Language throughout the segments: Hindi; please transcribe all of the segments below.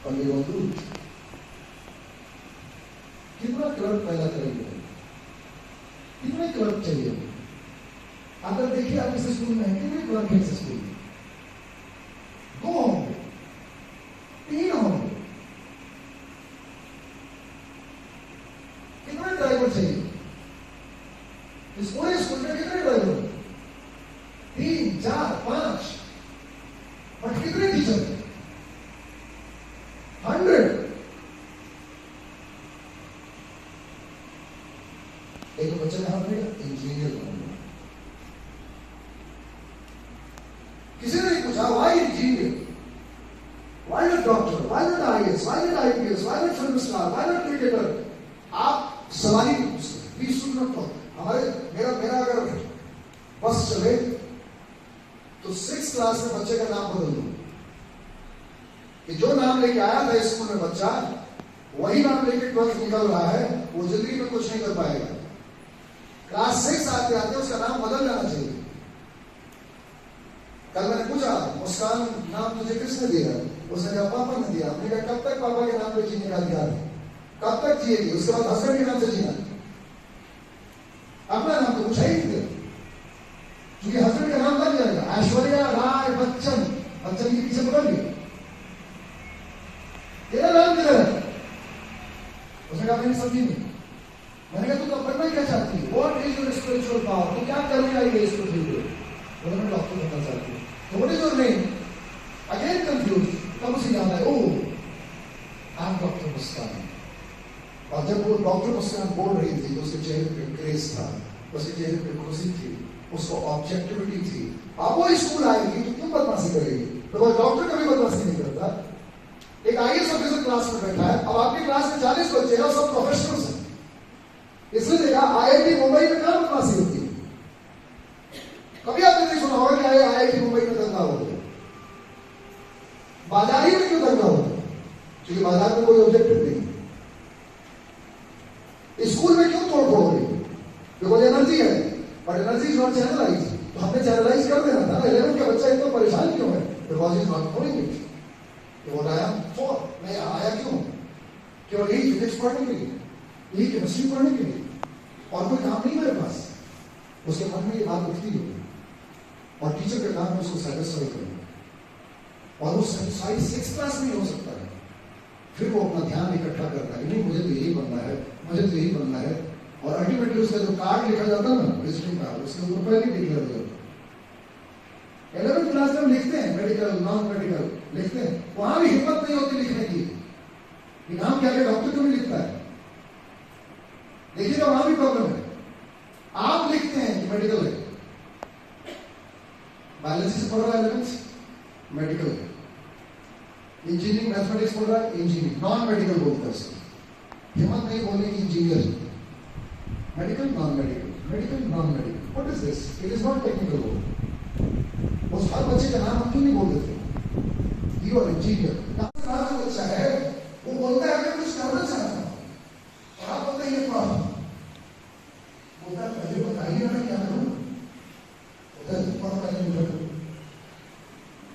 और ये बंधु कितना क्लब पैदा करेंगे, कितने क्लब चाहिए। अगर देखिए आप इस स्कूल में कितने क्लब है, इस स्कूल में 2 होंगे, 3 होंगे, कितने ड्राइवर चाहिए इस पूरे स्कूल में, कितने ड्राइवर, 3, 4, 5, बट कितने टीचर, 100। एक बच्चे ने हाथ में इंजीनियर बनूंगा, किसी ने पूछा why engineer, why not doctor, why not IAS, why not IPS, why not film star, why not cricketer. आप सवाल ही नहीं पूछते, प्लीज सुन मत तो। हमारे मेरा अगर बस चले तो 6th क्लास में बच्चे का नाम बदल दो कि जो नाम लेके आया था स्कूल में बच्चा वही नाम लेके 12th निकल रहा है, वो जिंदगी में कुछ नहीं कर पाएगा। क्लास 6 आते आते उसका नाम बदल जाना चाहिए। कल मैंने पूछा, मुस्कान नाम तुझे किसने दिया? उसने कहा पापा ने दिया। हमने कहा कब तक पापा के नाम पे जीने का अधिकार है, कब तक जिएगी? उसके बाद हस्बैंड के नाम से जीना, अपना नाम तो पूछा ही नहीं, क्योंकि हस्बैंड का नाम बन जाएगा ऐश्वर्या राय बच्चन, बच्चन के पीछे पकड़ लिया, तेरा नाम किधर है? उसने कहा मैंने समझी नहीं। मैंने कहा तू बनना क्या चाहती है? What is your spiritual power? तू क्या करने आई है इसको ठीक है? मैं डॉक्टर बनना चाहती हूँ। तो what is your name? Again confuse. तब उसे याद आया, ओह आई एम डॉक्टर मुस्कान। और जब वो डॉक्टर मुस्कान बोल रही थी तो उसके चेहरे पे ग्रेस था, उसके चेहरे पे खुशी थी, उसको ऑब्जेक्टिविटी थी। अब वो स्कूल आएगी तो क्यों बदमाशी करेगी? तो डॉक्टर कभी बदमाशी नहीं करता। एक आईएएस ऑफिसर क्लास में बैठा है, अब आपकी क्लास में 40 बच्चे हैं और सब प्रोफेशनल्स हैं, इसलिए देखा आईआईटी मुंबई में क्या बदमाशी होती है। कभी आपने नहीं सुना होगा कि आईआईटी मुंबई में दंगा हो गया। बाजार ही में क्यों दंगा हो गया? क्योंकि बाजार में कोई ऑब्जेक्टिव नहीं। स्कूल में क्यों तोड़ फोड़ हो रही? बिकॉज एनर्जी है, but energy is not channelize. तो हमने चैनलाइज कर देना था। 11th का बच्चा इतना परेशान क्यों है? Because is not doing it. वो आया फॉर, मैं आया क्यों? केवल यही फिजिक्स पढ़ने के लिए, यही केमिस्ट्री पढ़ने के लिए, और कोई काम नहीं मेरे पास। उसके मन में ये बात उठती है और टीचर के काम में उसको सेटिस्फाई करना, और वो सेटिस्फाई 6th क्लास में हो सकता है। फिर वो अपना ध्यान इकट्ठा करता है, नहीं मुझे तो यही बनना है, मुझे तो यही बनना है। और अल्टीमेटली उसका जो कार्ड लिखा जाता है ना, विजिटिंग कार्ड, उसके ऊपर पहले लिख दिया जाता है। 11th क्लास में हम लिखते हैं मेडिकल, नॉन मेडिकल लिखते हैं, वहां भी हिम्मत नहीं होती लिखने की। नाम क्या है? डॉक्टर क्यों नहीं लिखता है? देखिएगा वहां भी प्रॉब्लम है। आप लिखते हैं कि मेडिकल है, बायोलॉजी से पढ़ रहा है 11th, मेडिकल है, इंजीनियरिंग मैथमेटिक्स पढ़ रहा है, इंजीनियरिंग, नॉन मेडिकल बोलता है उसको। हिम्मत नहीं बोलने की engineer, medical non medical, medical non medical, what is this? It is not technical word. उस हर बच्चे का नाम हम क्यों नहीं बोल देते? You are engineer. नाम जो बच्चा है वो बोलता है मैं कुछ करना चाहता हूँ, और आप बोलते हैं ये पढ़ो, बोलता है पहले बताइए मैं क्या करूँ? बोलता है पढ़ पहले मुझे,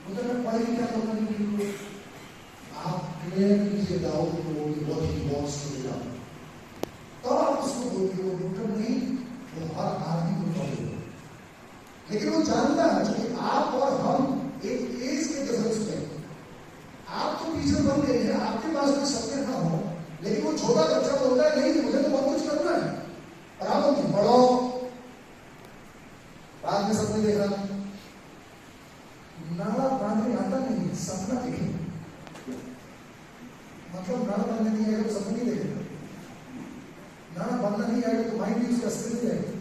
बोलता है मैं पढ़ के क्या करूँगा? आप क्लियर कीजिए डाउट को, what he wants to do. तो आप उसको बोलते हो डॉक्टर नहीं, वो हर आदमी को चाहिए, लेकिन वो जानता है कि आप और हम एक एज के डिफरेंस में, आप तो टीचर बन गए हैं, आपके पास कोई सब्जेक्ट ना हो, लेकिन वो छोटा बच्चा बोलता है नहीं मुझे तो बहुत कुछ करना है, और आप बोलते पढ़ो, बाद में सपने देख रहा है। नाला बांधने आता नहीं, सपना देखे, मतलब नाला बांधने नहीं आएगा तो सपना नहीं देखेगा, नाला बांधना नहीं आएगा तो माइंड भी उसका स्थिर नहीं आएगा।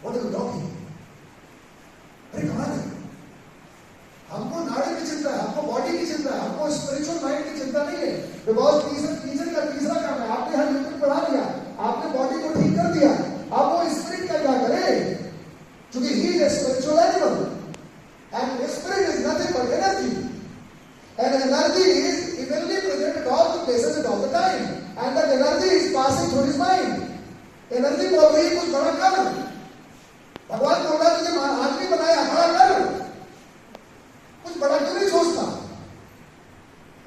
What is talking? अरे कमाल है, हमको नाड़ी की चिंता है, हमको बॉडी की चिंता है, हमको स्पिरिचुअल माइंड की चिंता नहीं है। बिकॉज टीचर का तीसरा काम है, आपने हर यूनिट पढ़ा दिया, आपने बॉडी को ठीक कर दिया, अब वो स्पिरिट का क्या करे? क्योंकि he is a spiritual animal and spirit is nothing but energy, and energy is evenly present at all the places at all the time, and that energy is passing through his mind. Energy बोल रही है कुछ बड़ा कर, भगवान बोल रहा है तुझे आदमी बनाया, बड़ा कर, कुछ बड़ा क्यों नहीं सोचता?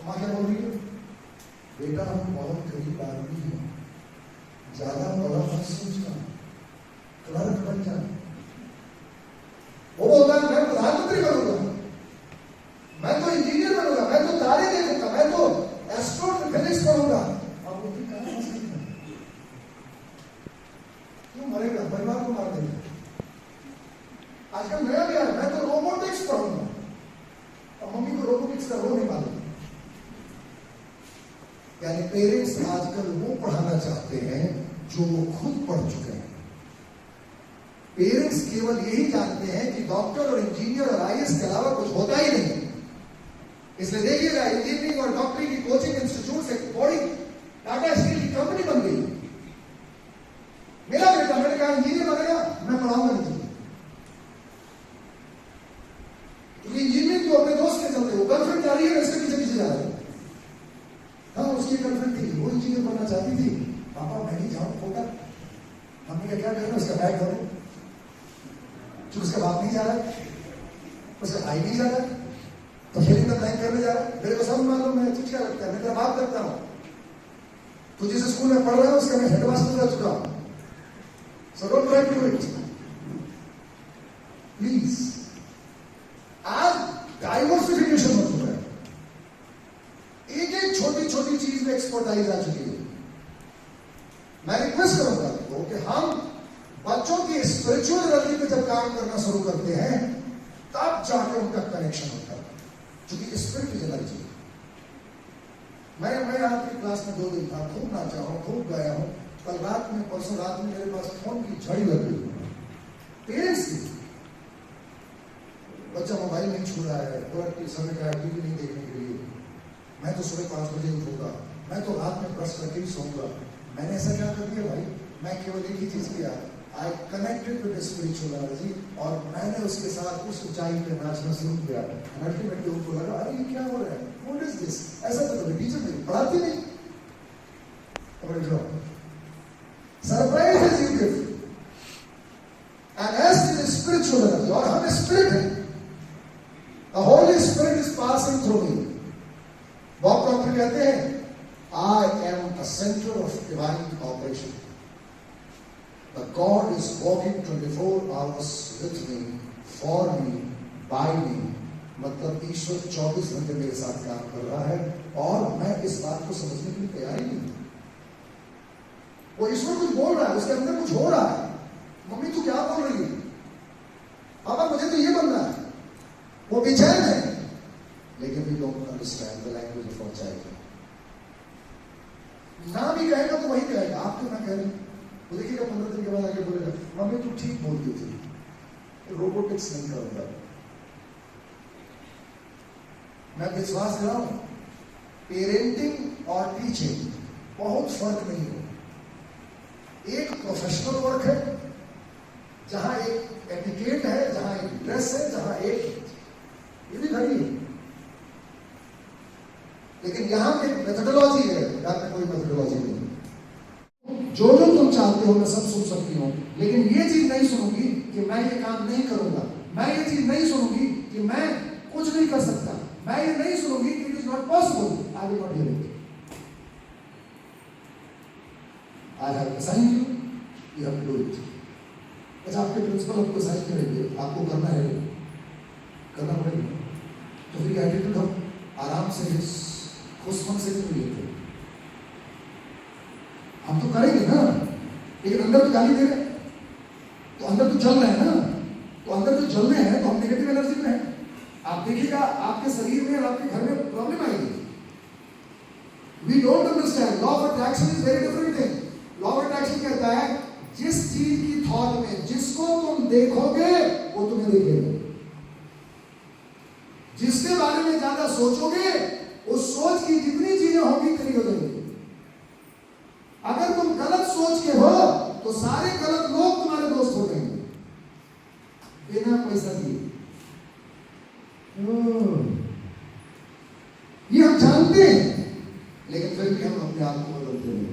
माँ क्या बोल रही है? बेटा हम बहुत गरीब आदमी हैं, ज्यादा बड़ा मत सोचना, क्लर्क बन जाना। वो बोलता है मैं प्रधानमंत्री बनूंगा, मैं तो इंजीनियर बनूंगा, मैं तो तारे देखूंगा, मैं तो एस्ट्रोफिजिक्स पढ़ूंगा। अब वो कहाँ फंस गई है? क्यों मरेगा? परिवार को मार देगा। आजकल नया भी आया, मैं तो रोबोटिक्स पढ़ूंगा, और मम्मी को रोबोटिक्स का रो नहीं मालूम। यानी पेरेंट्स आजकल वो पढ़ाना चाहते हैं जो वो खुद पढ़ चुके हैं। पेरेंट्स केवल यही जानते हैं कि डॉक्टर और इंजीनियर और आईएएस के अलावा कुछ होता ही नहीं। इसलिए देखिएगा इंजीनियरिंग और डॉक्टरी की कोचिंग इंस्टीट्यूट से बड़ी टाटा स्टील की कंपनी बन गई। मेरा बेटा, मैंने कहा इंजीनियर बनेगा, मैं पढ़ाऊंगा नहीं तुझे, क्योंकि इंजीनियरिंग तो अपने दोस्त के चलते, वो गर्लफ्रेंड जा रही है, इसके पीछे पीछे जा रहा है। हाँ, उसकी गर्लफ्रेंड थी, वो इंजीनियर बनना चाहती थी। पापा मैं नहीं जाऊँ होगा, मम्मी का क्या करना, उसका बैग धरो, जो उसका बाप नहीं जा रहा है, उसका भाई नहीं जा रहा है, तो फिर इतना प्लान करने जा रहा है। मेरे को सब मालूम है, तुझे क्या लगता है, मैं तेरा बाप लगता हूँ, तू जिस स्कूल में पढ़ रहा है उसका मैं हेडमास्टर रह चुका हूँ। So don't try to do it please. आज डाइवर्सिफिकेशन हो चुका है, एक एक छोटी छोटी चीज में एक्सपर्टाइज आ चुकी है। मैं रिक्वेस्ट करूंगा आपको कि हम बच्चों की स्पिरिचुअल एनर्जी पे जब काम करना शुरू करते हैं तब जाकर उनका कनेक्शन होता है, क्योंकि स्पिरिट इज एनर्जी। मैं आपकी क्लास में 2 दिन था, खूब नाचा हूं, खूब गाया हूं। कल रात में, परसों रात में मेरे पास फोन की झड़ी लग गई पेरेंट्स की। बच्चा मोबाइल नहीं छू रहा है, पूरा समय का टीवी नहीं देखने के लिए। मैं तो सुबह 5 बजे उठूंगा, मैं तो रात में ब्रश करके ही सोऊंगा। मैंने ऐसा क्या कर दिया भाई? मैं केवल एक ही चीज किया, I connected with spiritual energy, और मैंने उसके साथ उस ऊंचाई पे नाचना शुरू किया। अल्टीमेटली उनको लगा अरे ये क्या हो रहा है, व्हाट इज दिस? ऐसा तो कभी टीचर मेरी पढ़ाती नहीं। Surprise is you gift and age is spiritual energy, और हम स्पिरिट हैं। The holy spirit is passing through me. Bob Proctor कहते हैं I am a center of divine operation. The God is walking 24 hours with me, for me, by me. मतलब ईश्वर 24 घंटे मेरे साथ काम कर रहा है, और मैं इस बात को समझने के लिए तैयार ही नहीं। वो ईश्वर कुछ बोल रहा है, उसके अंदर कुछ हो रहा है। मम्मी तू क्या बोल रही है? पापा मुझे तो ये बनना है। वो बेचैन है, लेकिन we don't understand the language of our child. ना भी कहेगा तो वही कहेगा, आप क्यों ना कह रहे? वो देखिएगा 15 दिन के बाद आके बोलेगा मम्मी तू ठीक बोलती थी, रोबोटिक्स नहीं करूंगा। मैं विश्वास दिलाऊं, पेरेंटिंग और टीचिंग बहुत फर्क नहीं है। एक प्रोफेशनल वर्क है, जहां एक एटिकेट है, जहां एक ड्रेस है, जहां एक ये भी घड़ी है, लेकिन यहां पे मेथोडोलॉजी है, यहाँ पे कोई मेथोडोलॉजी नहीं। जो जो तुम चाहते हो मैं सब सुन सकती हूँ, लेकिन ये चीज नहीं सुनूंगी कि मैं ये काम नहीं करूंगा। मैं ये चीज नहीं सुनूंगी कि मैं कुछ नहीं कर सकता। मैं ये नहीं सुनूंगी कि it is not possible. I will not hear it. I have assigned you, you have to do it. अच्छा, आपके प्रिंसिपल आपको असाइन करेंगे, आपको करना है, करना पड़ेगा। तो फिर एटीट्यूड हम आराम से उस मन से नहीं लेते। हम तो करेंगे ना, लेकिन अंदर तो गाली दे रहे, तो अंदर तो जल रहे हैं ना, तो अंदर तो जल रहे हैं तो हम नेगेटिव एनर्जी में हैं। आप देखिएगा आपके शरीर में और आपके घर में प्रॉब्लम आएगी। We don't understand law of attraction is very different thing. Law of attraction कहता है जिस चीज की थॉट में जिसको तुम देखोगे वो तुम्हें देखेगा। जिसके बारे में ज्यादा सोचोगे उस सोच की जितनी चीजें होंगी इतनी हो जाएंगी। अगर तुम गलत सोच के हो तो सारे गलत लोग तुम्हारे दोस्त हो जाएंगे बिना पैसा दिए। ये हम जानते हैं, लेकिन फिर भी हम अपने आप को बदलते नहीं।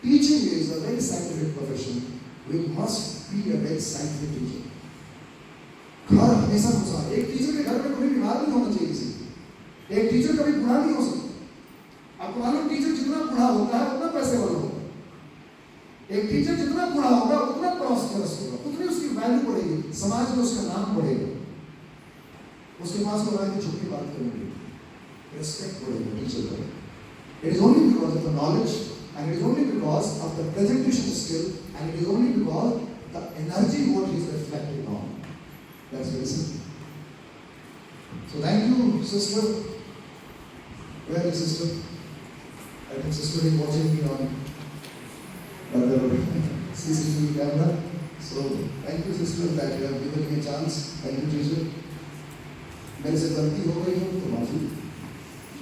Teaching is a very scientific profession. We must be a very scientific teacher. घर हमेशा खुशहाल, एक टीचर के घर में कभी बीमार नहीं होना चाहिए किसी। एक टीचर कभी बूढ़ा नहीं हो सकता। आपको मालूम, टीचर जितना बूढ़ा होता है उतना पैसे वाला होता है। एक टीचर जितना बूढ़ा होगा उतना प्रॉस्परस होगा, उतनी उसकी वैल्यू बढ़ेगी, समाज में उसका नाम बढ़ेगा, उसके पास लोग आगे झुक के बात करेंगे, रेस्पेक्ट बढ़ेगा टीचर का। It is only because of the knowledge, and it is only because of the presentation skill, and it is only because the energy what he is reflecting on. That's very simple. So thank you, sister. Where is sister? I think sister is watching me on the CCTV camera. So thank you, sister, that you have given me a chance. Thank you, teacher. मेरे से गलती हो गई हो तो माफी,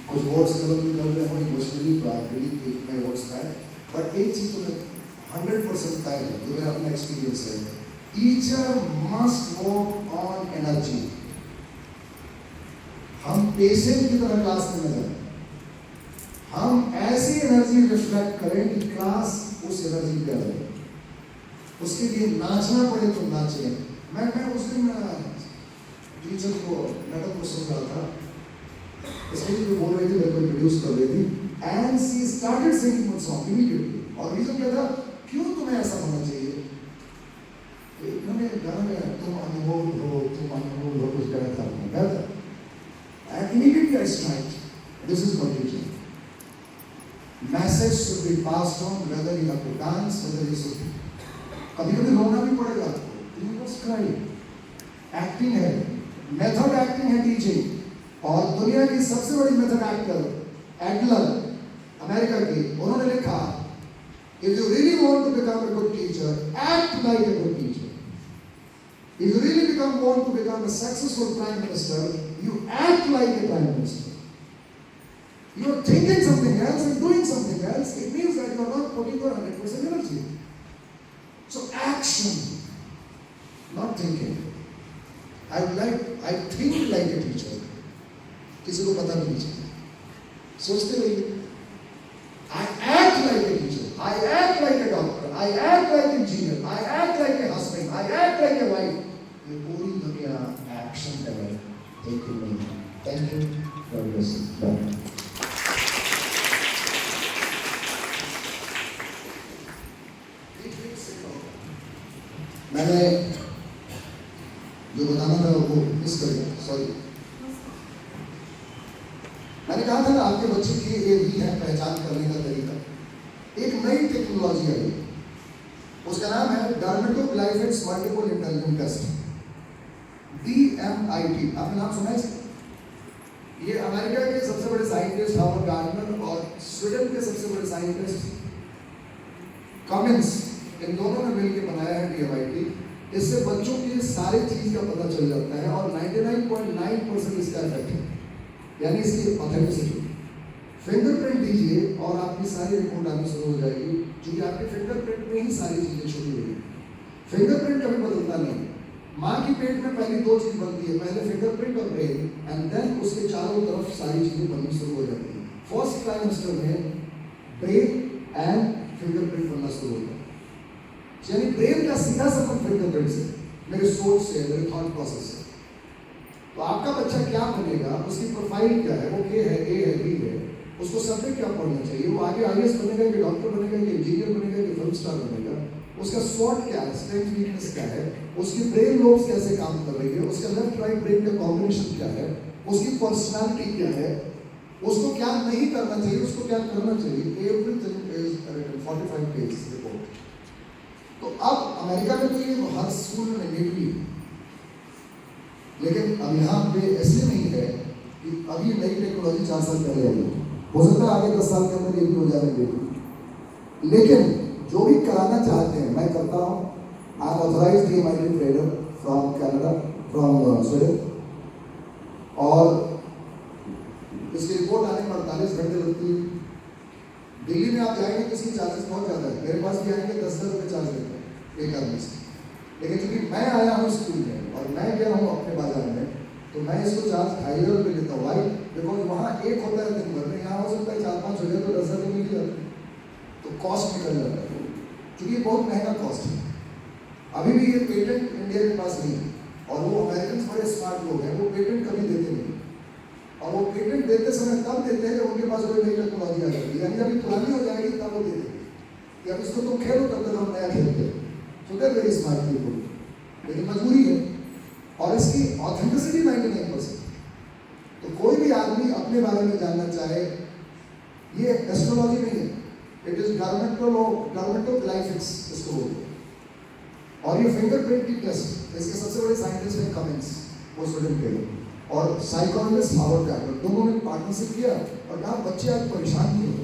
कुछ वर्ड्स गलत निकल रहे हो इमोशनली तो आप really take my words back, but एक चीज तो मैं 100% तय है, जो मेरा अपना एक्सपीरियंस है, teacher must work on energy. हम पेशेंट की तरह क्लास में न जाए, हम ऐसी एनर्जी रिफ्लेक्ट करें कि क्लास उस एनर्जी पे आ जाए, उसके लिए नाचना पड़े तो नाचे। मैं उस दिन टीचर को मैडम को सुन रहा था, स्टेज पे बोल रही थी, मेरे को इंट्रोड्यूस कर रही थी, and she started singing one song immediately. और रीजन क्या था, क्यों तुम्हें ऐसा होना चाहिए, इन्होंने गाना में तुम अनमोल हो, तुम अनमोल हो, कुछ गाया था, and immediately I strike, this is what teaching. Message should be passed on, whether you have to dance, whether you should, कभी-कभी रोना भी पड़ेगा आपको, यू मस्ट क्राई। एक्टिंग है, मेथड एक्टिंग है टीचिंग, और दुनिया की सबसे बड़ी मेथड एक्टर एडलर अमेरिका की, उन्होंने लिखा, if you really want to become a good teacher, act like a good teacher. If you really want to become a successful prime minister, you act like a prime minister. You are thinking something else and doing something else. It means that you are not putting your 100% energy. So action, not thinking. I think like a teacher. किसी को पता नहीं चलता, सोचते रहिए। I act like a teacher, I act like a doctor, I act like an engineer, I act like a husband, I act like a wife. ये पूरी दुनिया एक्शन कर रही है, एक ही नहीं। Thank you for listening. मैंने जो बताना था वो मिस कर गया, सॉरी। मैंने कहा था ना, आपके बच्चे की ये भी है पहचान करने का तरीका। एक नई टेक्नोलॉजी आई, उसका नाम है dermatoglyphics multiple intelligence test, DMIT। आपने नाम सुना है इसका? ये अमेरिका के सबसे बड़े साइंटिस्ट हावर्ड गार्डनर और स्वीडन के सबसे बड़े साइंटिस्ट कमिंस, इन दोनों ने मिलकर बनाया है DMIT। इससे बच्चों की सारी चीज का पता चल जाता है और 99.9% इसका इफेक्ट है, यानी इसकी ऑथेंटिसिटी। फिंगरप्रिंट दीजिए और आपकी सारी रिपोर्ट आनी शुरू हो जाएगी, क्योंकि आपके फिंगरप्रिंट में ही सारी चीजें छुपी हुई है। फिंगरप्रिंट कभी बदलता नहीं। माँ की पेट में पहली दो चीज बनती है, पहले फिंगरप्रिंट और ब्रेन, एंड देन उसके चारों तरफ सारी चीजें बननी शुरू हो जाती है। फर्स्ट ट्राइमेस्टर में ब्रेन एंड फिंगरप्रिंट बनना शुरू होता है, यानी ब्रेन का सीधा संबंध फिंगरप्रिंट से, मेरे सोच से, मेरे थॉट प्रोसेस से। तो आपका बच्चा क्या बनेगा, उसकी प्रोफाइल क्या है, वो के है, ए है, बी है, उसको सब्जेक्ट क्या पढ़ना चाहिए, वो आगे IAS बनेगा कि डॉक्टर बनेगा कि इंजीनियर बनेगा कि फिल्म स्टार बनेगा, उसका स्वॉट क्या है, स्ट्रेंथ वीकनेस क्या है, उसकी ब्रेन लोब्स कैसे काम कर रही है, उसका लेफ्ट राइट ब्रेन का कॉम्बिनेशन क्या है, उसकी पर्सनालिटी क्या है, उसको क्या नहीं करना चाहिए, उसको क्या करना चाहिए। Everything is written 45 page report. तो अब अमेरिका में तो ये हर स्कूल में मैंडेटरी, लेकिन अब यहाँ पे ऐसे नहीं है कि अभी नई टेक्नोलॉजी 4 साल पहले आई, हो सकता है आगे 10 साल के अंदर ये भी हो जाएंगे, लेकिन जो भी कराना चाहते हैं मैं करता हूँ। I am authorised DMIT trainer from Canada, from Sweden, और इसकी रिपोर्ट आने में 48 घंटे लगती है। दिल्ली में आप जाएंगे तो इसकी चार्जेस बहुत ज़्यादा है, मेरे पास भी आएंगे 10,000 रुपये चार्ज लेते हैं एक आदमी से, लेकिन चूंकि मैं आया हूँ स्कूल में और मैं गया हूँ अपने बाजार में, तो मैं इसको चार्ज 2,500 रुपये लेता हूँ। वाई? बिकॉज वहाँ एक होता है दिन भर में, यहाँ हो सकता है 4-5 हो जाए तो 10,000 रुपये मिल जाते हैं, तो कॉस्ट निकल जाता है, क्योंकि ये बहुत महंगा कॉस्ट है। अभी भी ये पेटेंट इंडिया के पास नहीं है, और वो अमेरिकन बड़े स्मार्ट लोग हैं, वो पेटेंट कभी देते नहीं, और वो पेटेंट देते समय तब देते हैं जब उनके पास कोई नई टेक्नोलॉजी आ जाती है, यानी जब पुरानी हो जाएगी तब वो दे देंगे कि अब इसको तुम खेलो, तब तक हम नया खेलते हैं। सो दे वेरी स्मार्ट पीपल, लेकिन मजबूरी है। और इसकी ऑथेंटिसिटी 99%। तो कोई भी आदमी अपने बारे में जानना चाहे, ये एस्ट्रोलॉजी नहीं है, इट इज गवर्नमेंटल ग्लाइफिक्स इसको बोलते हैं। और ये फिंगरप्रिंट की टेस्ट, इसके सबसे बड़े साइंटिस्ट हैं कमिंस, वो स्टूडेंट के लिए, और साइकोलॉजिस्ट हार्वर्ड कैपिटल, दोनों ने पार्टनरशिप किया और कहा बच्चे आज परेशान नहीं होते।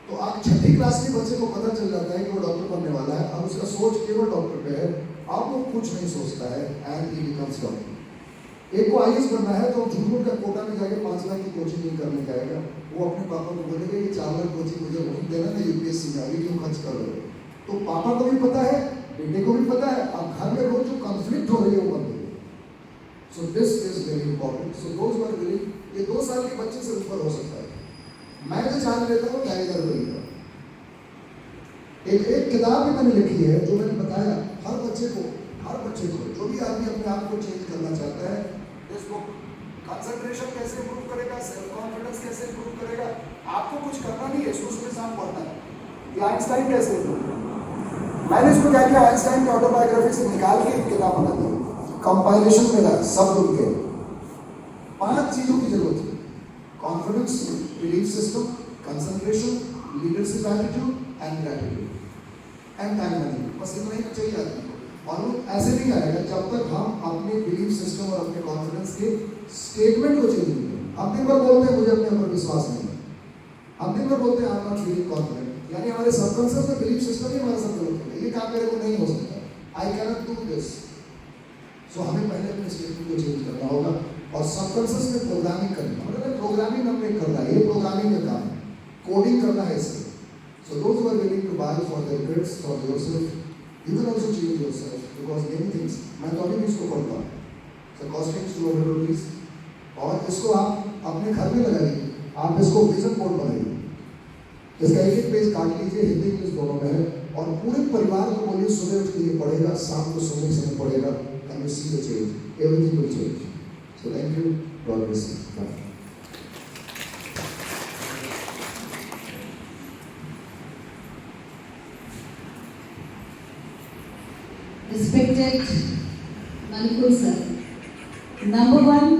तो आप छठी क्लास के बच्चे को पता चल जाता है कि वो डॉक्टर बनने वाला है, अब उसका सोच केवल डॉक्टर पे है, अब वो कुछ नहीं सोचता है, एंड ही बिकम्स डॉक्टर। एक को आईएएस बनना है तो झूठ का कोटा में जाके 5 लाख की कोचिंग नहीं करने जाएगा, वो अपने पापा को बोलेगा ये 4 लाख कोचिंग मुझे वहीं देना, मैं यूपीएससी में अभी क्यों खर्च कर रहे हो। तो पापा को भी पता है, बेटे को भी पता है, अब घर में रोज जो कॉन्फ्लिक्ट हो रही है वो बंद हो। So this is very important. So those are willing, ये 2 साल के बच्चे से ऊपर हो सकता है। मैं जो जान लेता हूँ टाइगर विल का एक किताब भी मैंने लिखी है, जो मैंने बताया हर बच्चे को जो भी आदमी अपने आप को चेंज करना चाहता है, इस बुक कंसंट्रेशन कैसे इंप्रूव करेगा, सेल्फ कॉन्फिडेंस कैसे इंप्रूव करेगा, आपको कुछ करना नहीं है, सुबह शाम पढ़ना है। ये आइंस्टाइन कैसे इंप्रूव, मैंने इसको क्या किया, आइंस्टाइन की ऑटोबायोग्राफी से निकाल के एक किताब बना दी, कंपाइलेशन मेरा सब उनके 5 चीजों की जरूरत है, confidence, belief system, concentration, leadership attitude and gratitude and time management. बस इतना ही चाहिए आदमी को। और वो ऐसे नहीं आएगा जब तक हम अपने बिलीफ सिस्टम और अपने कॉन्फिडेंस के स्टेटमेंट को चेंज नहीं करें। हम दिन भर बोलते हैं मुझे अपने ऊपर विश्वास नहीं है, हम दिन भर बोलते हैं I am not feeling confident, यानी हमारे सबकॉन्शियस में बिलीफ सिस्टम ही हमारे साथ गलत है, ये काम मेरे को नहीं हो सकता, I can not do this. So हमें पहले अपने स्टेटमेंट को चेंज करना होगा और सबकॉन्शियस में प्रोग्रामिंग करनी है। मतलब प्रोग्रामिंग हमने करना है, ये प्रोग्रामिंग का काम है, कोडिंग करना है इससे। So those who are willing to buy for their kids, for yourself, you can also change yourself because many things, मैं तो अभी भी इसको पढ़ता हूँ, so costing 200 rupees, और इसको आप अपने घर में लगाइए, आप इसको विजन बोर्ड बनाइए, इसका एक पेज काट लीजिए, हिंदी इंग्लिश दोनों में है, और पूरे परिवार को बोलिए सुबह उठ के ये पढ़ेगा, शाम को सोने के समय पढ़ेगा, and you see the change, everything will change. So thank you, God bless you. Bye. Respected Manipur sir, number 1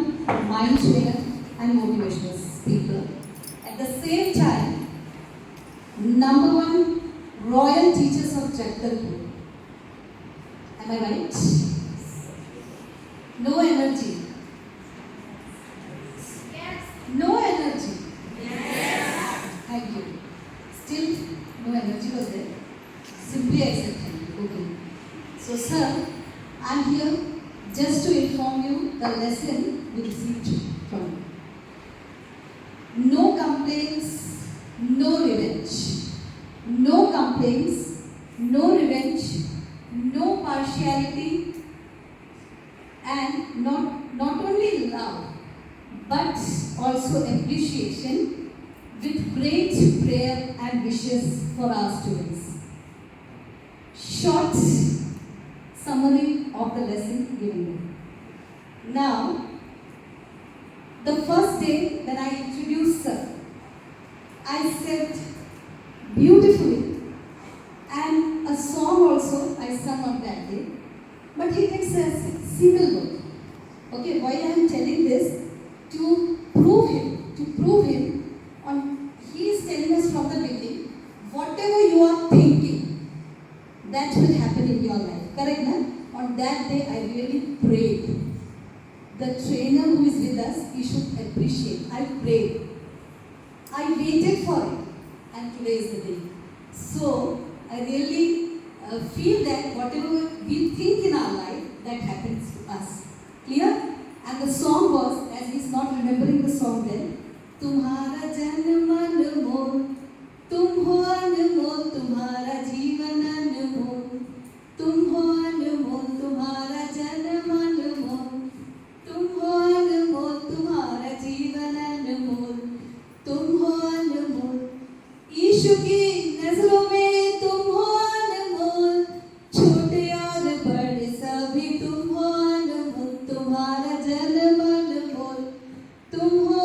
mind trainer and motivational speaker. At the same time, number 1 royal teachers of Jagdalpur. Am I right? No energy. Yes. No energy. Yes. Thank you. Still no energy was there. Simply accepted. Okay. So sir, I am here just to inform you the lesson we received from you. No complaints, no revenge. No complaints, no revenge, no partiality, and not only love, but also appreciation with great prayer and wishes for our students. Short summary of the lesson given. Now, the first day when I introduced sir, I said beautifully, and a song also I sung on that day, but he takes a single word. Okay, why I am telling this? To prove him, he is telling us from the beginning, whatever you are thinking, that will happen in your life. Correct, na? On that day, I really prayed. The trainer who is with us, he should appreciate. I prayed. I waited for it. And today is the day. So, I really feel that whatever we think in our life, that happens to us. Clear? And the song was, as he's not remembering the song then, Tumhara janam anmol, tum ho anmol, tumhara jeevan anmol. तुम हो अनमोल तुम्हारा जन्म अनमोल, तुम हो अनमोल तुम्हारा जीवन अनमोल, तुम हो अनमोल यीशु की नजरों में तुम हो अनमोल, छोटे और बड़े सभी तुम हो अनमोल, तुम्हारा जन्म अनमोल, तुम हो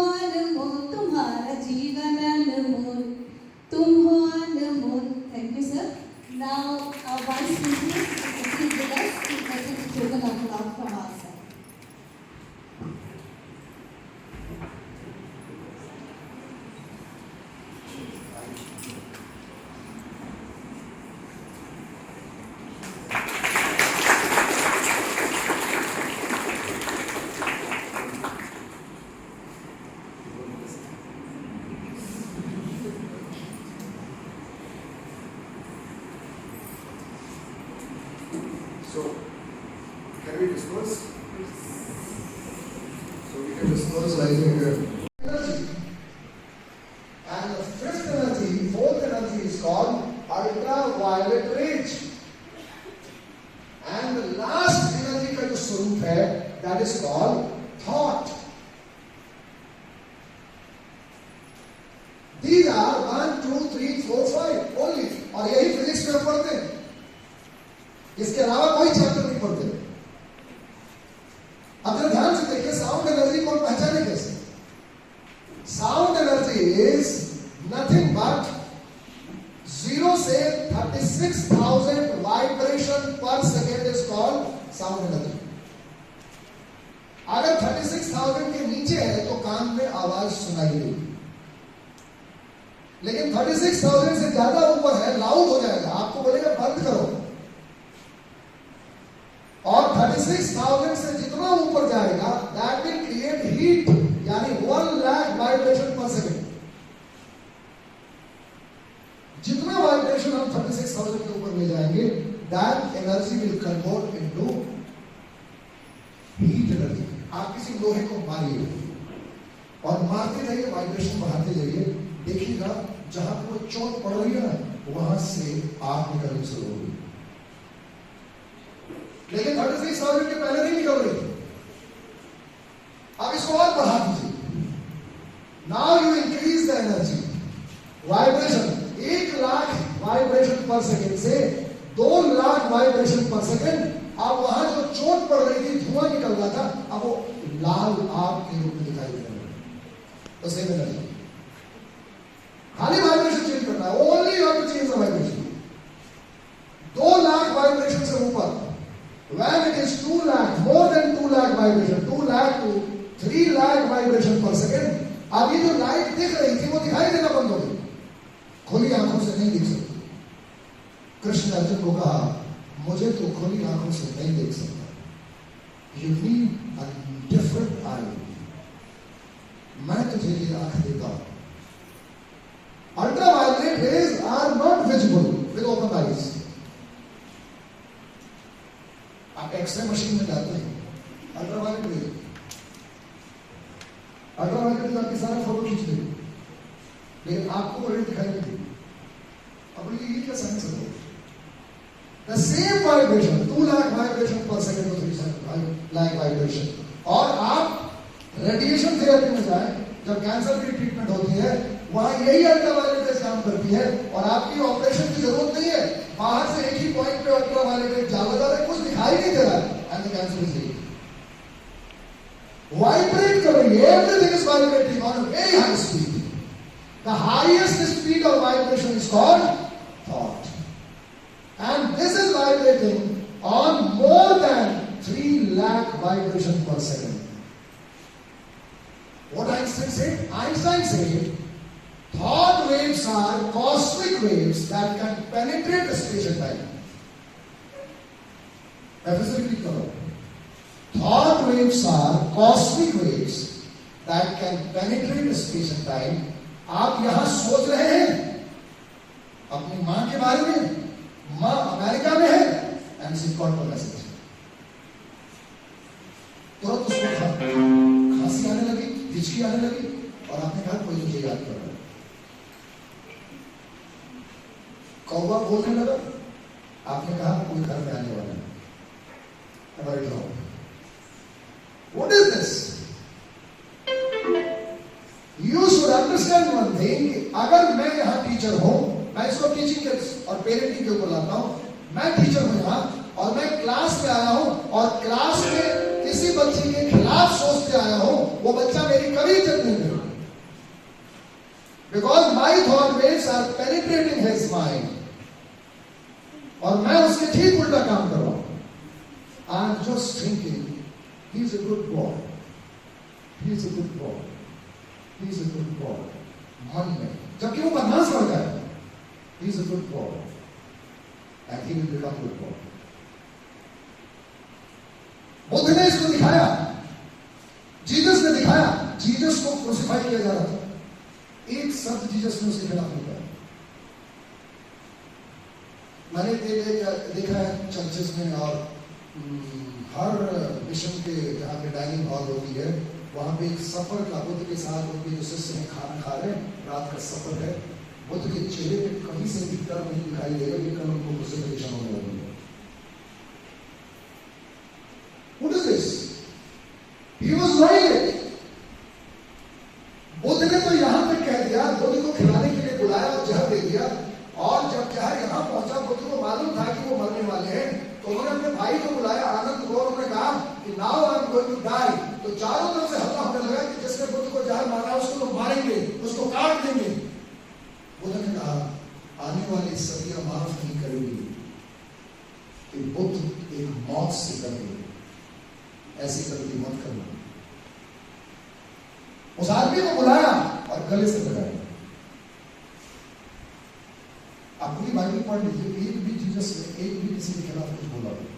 So, can we disperse? So we can disperse like energy. And the fifth energy, fourth energy is called ultraviolet rays. And the last energy का जो स्वरूप है, that is called thought. These are 1, 2, 3, 4, 5 only. और यही फिजिक्स में हम पढ़ते हैं. इसके अलावा कोई चैप्टर नहीं पढ़ते. अब जरा ध्यान से देखिए, साउंड एनर्जी को पहचाने कैसे. Sound energy is nothing but 0 से 36,000 वाइब्रेशन पर second is called sound energy. अगर 36,000 के नीचे है तो कान में आवाज सुनाई देगी, लेकिन 36,000 से ज्यादा ऊपर है, लाउड हो जाएगा, आपको बोलेगा बंद करो. और 36,000 से जितना ऊपर जाएगा, दैट विल क्रिएट हीट, यानी 1 लाख वाइब्रेशन पर सेकेंड. जितना वाइब्रेशन हम 36,000 के ऊपर ले जाएंगे, that energy will convert into heat energy. आप किसी लोहे को मारिए और मारते जाइए, वाइब्रेशन बढ़ाते जाइए, देखिएगा जहां पर वो चोट पड़ रही है ना, वहां से आग निकलनी शुरू होगी. लेकिन 36,000 के पहले नहीं निकल रही थी. अब इसको और बढ़ा दीजिए. Now you increase the energy vibration. 1 lakh vibration पर सेकेंड से 2 लाख वाइब्रेशन पर सेकेंड. अब वहां जो चोट पड़ रही थी, धुआं निकल रहा था, अब वो लाल आग के रूप में दिखाई दे रहा है. तो सेम एनर्जी, खाली वाइब्रेशन चेंज करना है. Only you have to change the vibration. 2 lakh vibration से ऊपर, when it is 2 lakh, more than 2 lakh vibration, 2 lakh to 3 lakh vibration per second, अभी जो लाइट दिख रही थी वो दिखाई देना बंद हो गई, खुली आंखों से नहीं दिख सकती. कृष्ण अर्जुन को कहा, मुझे तो खुली आंखों से नहीं देख सकता. You need a different eye. मैं तुझे ये आंख देता हूं. Ultraviolet rays are not visible with open eyes. आप एक्सरे मशीन में जाते हैं, अल्ट्रावायलेट रे, अल्ट्रावायलेट रे आपकी सारा फोटो खींच देगी, लेकिन आपको वो रे दिखाई नहीं देगी. अब ये क्या साइंस है? The same vibration, 2 lakh vibration पर सेकंड और 3 लाख वाइब्रेशन. और आप रेडिएशन थेरेपी में जाएं, जब कैंसर की ट्रीटमेंट होती है, वहां यही अल्ट्रावायलेट रेज काम करती है, और आपकी ऑपरेशन की जरूरत नहीं है. बाहर से एक ही पॉइंट पे अल्ट्रावायलेट रेज ज्यादा कुछ दिखाई नहीं दे रहा है, and the cancer is healing. Vibrate कर रही है, everything is vibrating on a very high speed. The highest speed of vibration is called thought, and this is vibrating on more than 3 lakh vibration पर second. What Einstein said? Einstein said, thought waves are cosmic waves that can penetrate space and time. Physically करो. Thought waves are cosmic waves that can penetrate space and time. आप यहां सोच रहे हैं अपनी मां के बारे में, मां अमेरिका में है, and she got the message. तुरंत उसको खांसी आने लगी, हिचकी आने लगी, और आपने कहा कोई मुझे याद कर रहा है. कौवा बोलने लगा, आपने कहा कोई घर में आने वाला है. What is this? You should understand one thing. अगर मैं यहाँ टीचर हूँ, मैं इसको टीचिंग के और पेरेंटिंग के ऊपर लाता हूँ. मैं टीचर हूँ यहाँ, और मैं क्लास में आया हूँ, और क्लास में किसी बच्चे के खिलाफ सोचते आया हूँ, वो बच्चा मेरी कभी इज्जत नहीं करेगा. Because my thought waves are penetrating his mind. और मैं उसके ठीक उल्टा काम कर रहा हूं. I am just thinking, he is a good boy. He is a good boy. He is a good boy. मन में, जबकि वो बदमाश लड़का है. He is a good boy. And he will become good boy. Buddha ने इसको दिखाया, जीसस ने दिखाया. जीसस को क्रूसिफाई किया जा रहा था, एक शब्द जीसस ने उसके खिलाफ नहीं कहा. मैंने देखा है चर्चेस में और हर मिशन के जहाँ पे डाइनिंग हॉल होती है वहाँ पे एक सफर का बुद्ध के साथ उनके जो शिष्य हैं खाना खा रहे हैं, रात का सफर है। बुद्ध के चेहरे पे कहीं से भी डर नहीं दिखाई देगा, लेकिन उनको क्रूसिफिक्शन होने लगी है। What is this? He was knowing it. Buddha ने तो यहां तक कह दिया, बुद्ध को खिलाने के लिए बुलाया और जहर दे दिया, और जब जहर यहां पहुंचा बुद्ध को मालूम था कि वो मरने वाले हैं, तो उन्होंने अपने भाई को बुलाया आनंद को, उन्होंने कहा कि now I am going to die. तो चारों तरफ से हल्ला होने लगा कि जिसने बुद्ध को जहर मारा उसको तो मारेंगे, उसको काट देंगे। बुद्ध ने कहा आने वाली सदियां माफ नहीं करेगी कि बुद्ध एक मौत से करेंगे, ऐसी गलती मत करना। उस आदमी को बुलाया और गले से लगाया। आप पूरी बाइबल पढ़ लीजिए, एक भी जीसस ने एक भी किसी के खिलाफ कुछ बोला नहीं।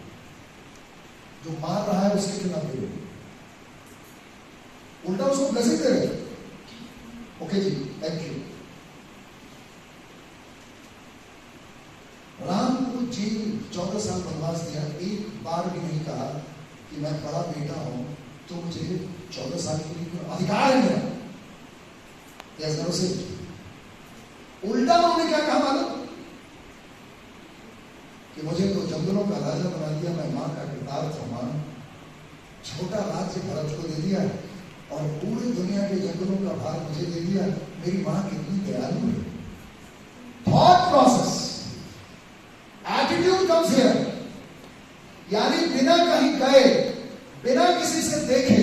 जो मार रहा है उसके खिलाफ नहीं बोले, उल्टा उसको ब्लेसिंग दे रहे। ओके जी, थैंक यू। राम को जेल 14 साल वनवास दिया, एक बार भी नहीं कहा कि मैं बड़ा बेटा हूं तो मुझे 14 साल के लिए अधिकार है मेरा। उल्टा उन्होंने क्या कहा मालूम? कि मुझे तो जंगलों का राजा बना दिया, मैं मां का किरदार था, मां छोटा राज्य भरत को दे दिया और पूरी दुनिया के जंगलों का भार मुझे दे दिया। मेरी मां कितनी दयालु है। Thought process, attitude comes here. यानी बिना कहीं गए, बिना किसी से देखे,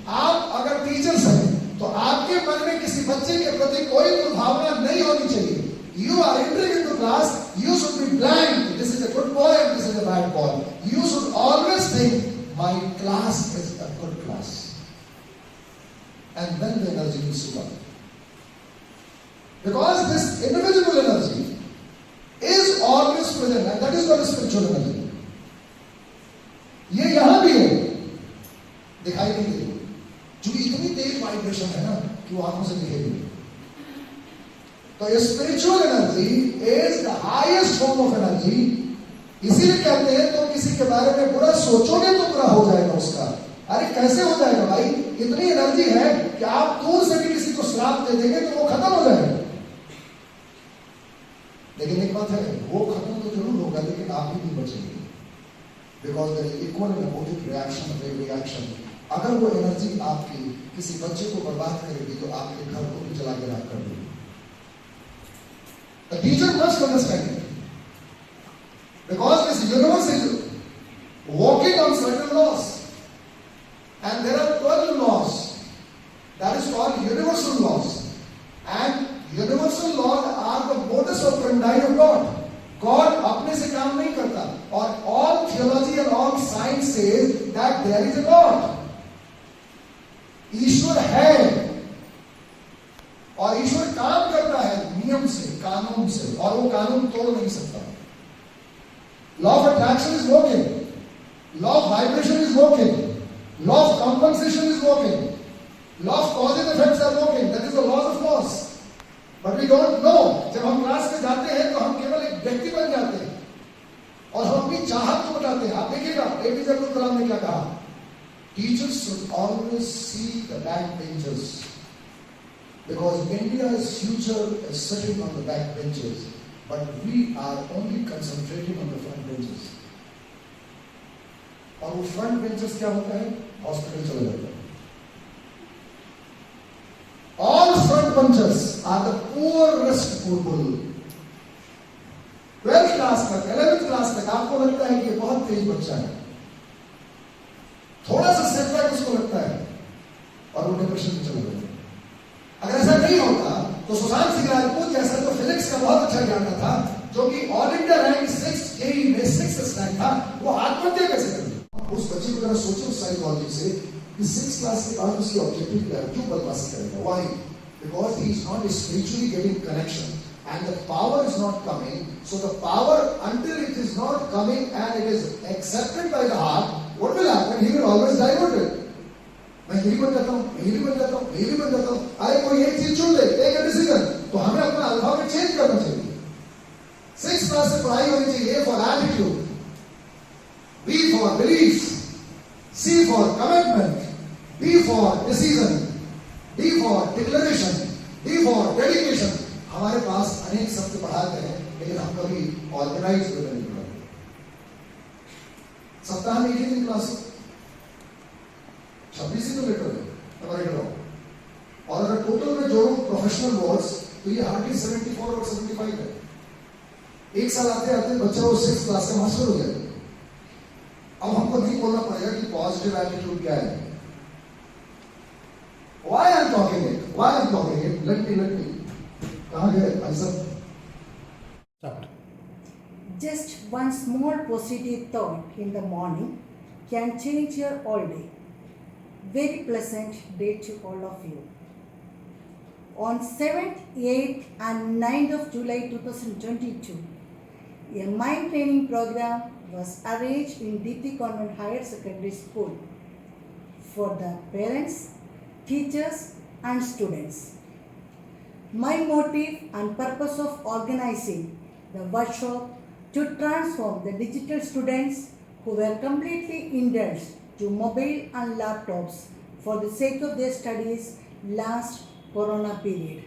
आप अगर टीचर्स हैं तो आपके मन में किसी बच्चे के प्रति कोई दुर्भावना नहीं होनी चाहिए। You are entering into class, you should be blind. This is a good boy and this is a bad boy. You should always think, my class is a good class. And then the energy will come. Because this individual energy is always present, and that is not a spiritual energy. ये यहां भी है, दिखाई नहीं देती, क्योंकि इतनी तेज वाइब्रेशन है ना कि वो आंखों से दिखेगी नहीं। तो spiritual energy is the highest form of energy. इसीलिए कहते हैं तो किसी के बारे में बुरा सोचोगे तो बुरा हो जाएगा उसका। अरे कैसे हो जाएगा भाई? इतनी एनर्जी है कि आप दूर से भी किसी को श्राप दे देंगे तो वो खत्म हो जाएगा। लेकिन एक बात है, वो खत्म तो जरूर होगा लेकिन आप भी नहीं बचेंगे। Because there is equal and opposite reaction of every action. अगर वो एनर्जी आपकी किसी बच्चे को बर्बाद करेगी तो आपके घर को भी जला के राख कर देगी। The teacher must understand it, because this universe is working on certain laws, and there are 12 laws that is called universal laws, and universal laws are the modus operandi of God. God अपने से काम नहीं करता, और all theology and all science says that there is a God. ईश्वर है और ईश्वर काम करता है नियम से, कानून से, और वो कानून तोड़ नहीं सकता। Law of attraction is working, law of vibration is working, law of compensation is working, law of cause and effects are working. That is the laws of loss, but we don't know. जब हम क्लास में जाते हैं तो हम केवल एक व्यक्ति बन जाते हैं और हम अपनी चाहत को बताते हैं। आप देखिएगा एपीजे अब्दुल कलाम ने क्या कहा, teachers should always see the back benchers, because India's future is sitting on the back benches, but we are only concentrating on the front benches. और वो front benches क्या होता है? हॉस्पिटल चले जाते हैं। All front benches are the poorest people. 12th class तक, 11th class तक आपको लगता है कि ये बहुत तेज बच्चा है, थोड़ा सा सेटबैक उसको लगता है और वो डिप्रेशन में चले जाते हैं। अगर ऐसा नहीं होता तो सुशांत सिंह राजपूत जैसा जो फिजिक्स का बहुत अच्छा जानता था, जो कि ऑल इंडिया रैंक 6 जेईई में 6th रैंक था, वो आत्महत्या कैसे कर दिया? उस बच्चे को जरा सोचो साइकोलॉजी से कि 6th क्लास के बाद उसकी ऑब्जेक्टिव क्या है, क्यों बदमाशी करेगा? Why? Because he is not spiritually getting connection and the power is not coming. So the power, until it is not coming and it is accepted by the heart, what will happen? He will always divert it. मैं यही बन जाता हूँ, यही बन जाता हूँ, यही बन जाता हूँ। अरे कोई एक चीज चुन ले, टेक अ डिसीजन। तो हमें अपना अल्फाबेट चेंज करना चाहिए। 6th क्लास से पढ़ाई होनी चाहिए for attitude, B for beliefs, C for commitment, D for decision, D for declaration, D for dedication. हमारे पास अनेक शब्द पढ़ाते हैं लेकिन हम कभी ऑर्गेनाइज नहीं पढ़ाते। सप्ताह में एक दिन क्लास 26 ही तो लेटर है हमारे घर। और अगर टोटल में जोड़ो प्रोफेशनल वर्ड्स तो ये हार्डली 74 और 75 है। एक साल आते आते बच्चा वो 6th क्लास का मास्टर हो जाएगा। अब हमको नहीं बोलना पड़ेगा कि पॉजिटिव एटीट्यूड क्या है। Why I'm talking it? Why I'm talking it? Let me. कहाँ गए भाई साहब? Just one small positive thought in the morning can change your all day. Very pleasant day to all of you. On 7th, 8th and 9th of July 2022, a mind training program was arranged in DP Convent Higher Secondary School for the parents, teachers and students. My motive and purpose of organizing the workshop to transform the digital students who were completely indebted to mobile and laptops for the sake of their studies last Corona period.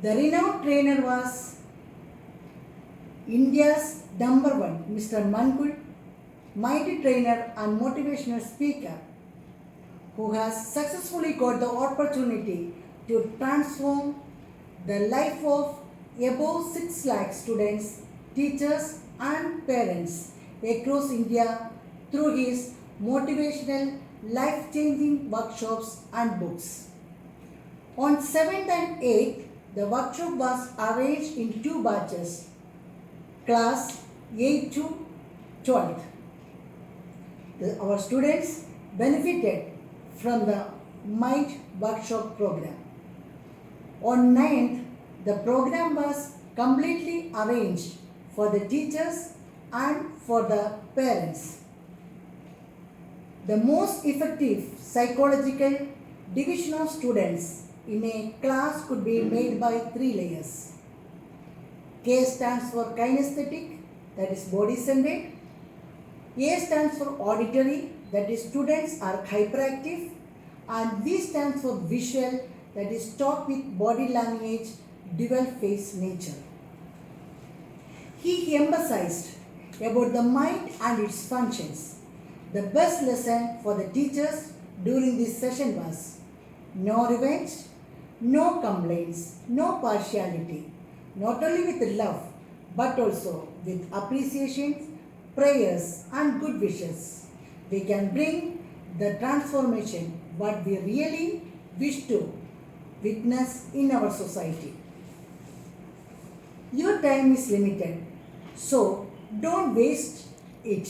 The renowned trainer was India's #1, Mr. Mankul, mighty trainer and motivational speaker who has successfully got the opportunity to transform the life of above 6 lakh students, teachers and parents across India through his motivational, life-changing workshops and books. On 7th and 8th, the workshop was arranged in 2 batches, class 8 to 12th. Our students benefited from the Mind Workshop program. On 9th, the program was completely arranged for the teachers and for the parents. The most effective psychological division of students in a class could be made by 3 layers. K stands for kinesthetic, that is body centered. A stands for auditory, that is students are hyperactive. And V stands for visual, that is talk with body language, dual face nature. He emphasized about the mind and its functions. The best lesson for the teachers during this session was no revenge, no complaints, no partiality, not only with love but also with appreciation, prayers and good wishes. We can bring the transformation what we really wish to witness in our society. Your time is limited, so don't waste it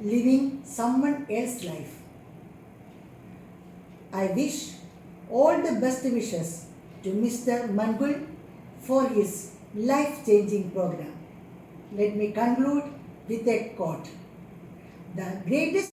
living someone else's life. I wish all the best wishes to Mr. Mangul for his life-changing program. Let me conclude with a quote. The greatest